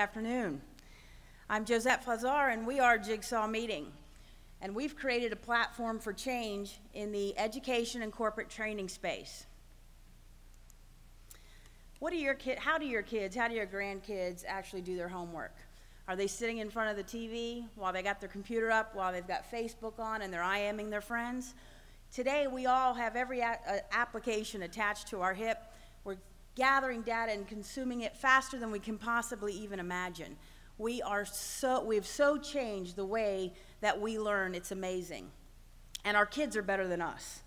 afternoon. I'm Fleszar, and we are Jigsaw Meeting. And we've created a platform for change in the education and corporate training space. How do your kids, how do your grandkids actually do their homework? Are they sitting in front of the TV while they got their computer up, while they've got Facebook on and they're IMing their friends? Today, we all have every application attached to our hip. We're gathering data and consuming it faster than we can possibly even imagine. We've so changed the way that we learn, it's amazing. And our kids are better than us.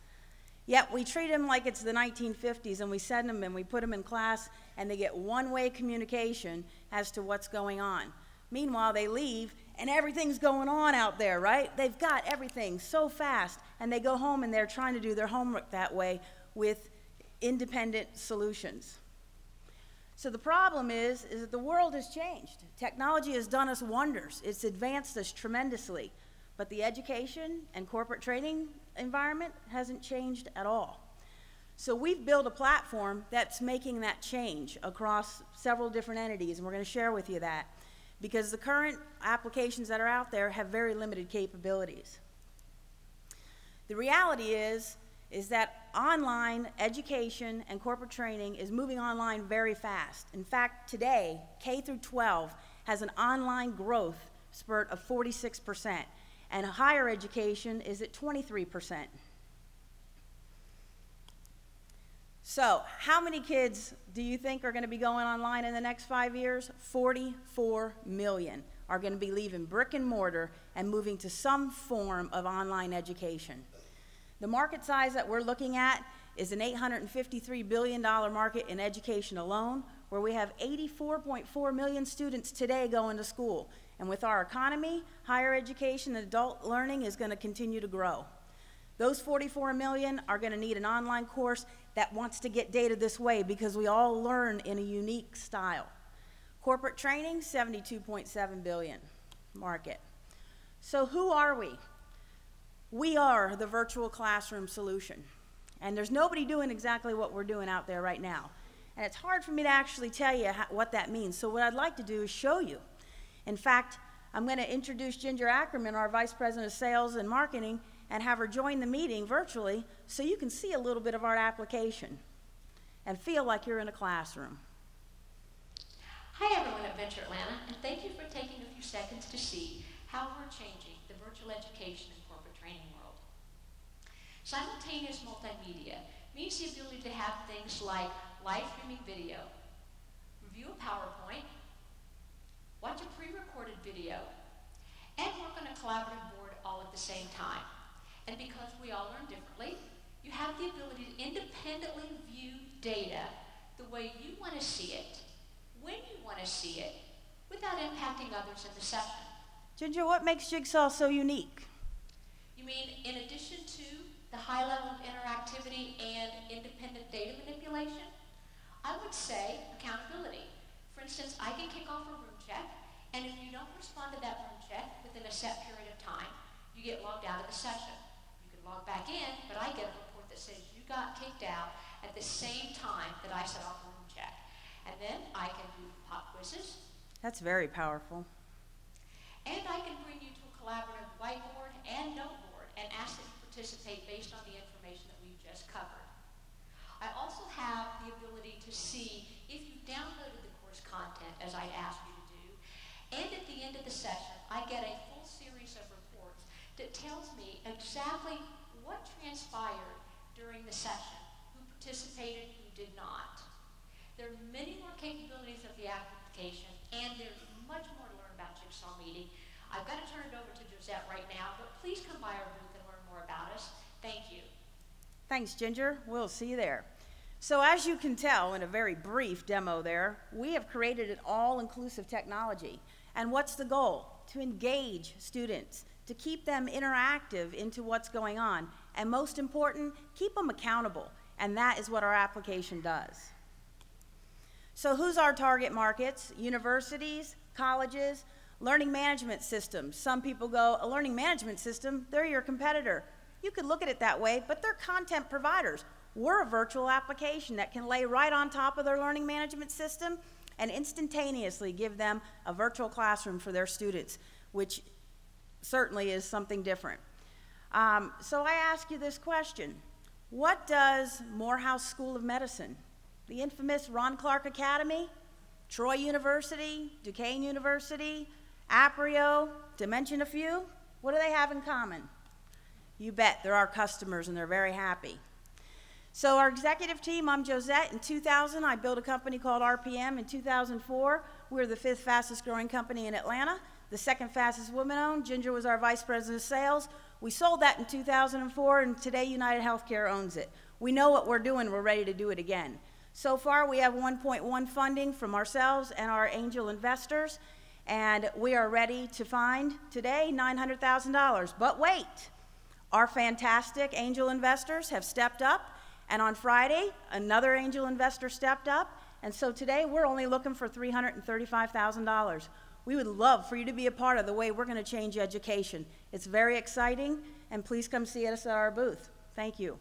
Yet we treat them like it's the 1950s, and we send them and we put them in class and they get one-way communication as to what's going on. Meanwhile, they leave and everything's going on out there, right? They've got everything so fast, and they go home and they're trying to do their homework that way with independent solutions. So the problem is that the world has changed. Technology has done us wonders. It's advanced us tremendously. But the education and corporate training environment hasn't changed at all. So we've built a platform that's making that change across several different entities, and we're going to share with you that, because the current applications that are out there have very limited capabilities. The reality is that online education and corporate training is moving online very fast. In fact, today, K through 12 has an online growth spurt of 46%, and higher education is at 23%. So, how many kids do you think are going to be going online in the next 5 years? 44 million are going to be leaving brick and mortar and moving to some form of online education. The market size that we're looking at is an $853 billion market in education alone, where we have 84.4 million students today going to school. And with our economy, higher education and adult learning is going to continue to grow. Those 44 million are going to need an online course that wants to get data this way, because we all learn in a unique style. Corporate training, 72.7 billion market. So who are we? We are the virtual classroom solution. And there's nobody doing exactly what we're doing out there right now. And it's hard for me to actually tell you what that means. So what I'd like to do is show you. In fact, I'm going to introduce Ginger Ackerman, our Vice President of Sales and Marketing, and have her join the meeting virtually so you can see a little bit of our application and feel like you're in a classroom. Hi everyone at Venture Atlanta, and thank you for taking a few seconds to see how we're changing the virtual education and corporate training world. Simultaneous multimedia means the ability to have things like live streaming video, review a PowerPoint, watch a pre-recorded video, and work on a collaborative board all at the same time. And because we all learn differently, you have the ability to independently view data the way you want to see it, when you want to see it, without impacting others in the session. Ginger, what makes Jigsaw so unique? You mean in addition to the high level of interactivity and independent data manipulation? I would say accountability. For instance, I can kick off a room check, and if you don't respond to that room check within a set period of time, you get logged out of the session. Log back in, but I get a report that says you got kicked out at the same time that I set off a room check. And then I can do pop quizzes. That's very powerful. And I can bring you to a collaborative whiteboard and noteboard and ask that you participate based on the information that we've just covered. I also have the ability to see if you downloaded the course content as I'd asked you to do. And at the end of the session, I get a full series of reports that tells me exactly what transpired during the session, who participated, who did not. There are many more capabilities of the application, and there's much more to learn about Jigsaw Meeting. I've got to turn it over to Josette right now, but please come by our booth and learn more about us. Thank you. Thanks, Ginger. We'll see you there. So as you can tell in a very brief demo there, we have created an all-inclusive technology. And what's the goal? To engage students, to keep them interactive into what's going on, and most important, keep them accountable, and that is what our application does. So who's our target markets? Universities, colleges, learning management systems. Some people go, a learning management system, they're your competitor. You could look at it that way, but they're content providers. We're a virtual application that can lay right on top of their learning management system and instantaneously give them a virtual classroom for their students, which certainly is something different. So I ask you this question. What does Morehouse School of Medicine, the infamous Ron Clark Academy, Troy University, Duquesne University, Aprio, to mention a few, what do they have in common? You bet, they're our customers and they're very happy. So our executive team, I'm Josette. In 2000, I built a company called RPM. In 2004, we were the 5th fastest growing company in Atlanta, the 2nd fastest woman-owned. Ginger was our vice president of sales. We sold that in 2004, and today United Healthcare owns it. We know what we're doing. We're ready to do it again. So far, we have 1.1 funding from ourselves and our angel investors, and we are ready to find today $900,000. But wait, our fantastic angel investors have stepped up. And on Friday, another angel investor stepped up, and so today we're only looking for $335,000. We would love for you to be a part of the way we're going to change education. It's very exciting, and please come see us at our booth. Thank you.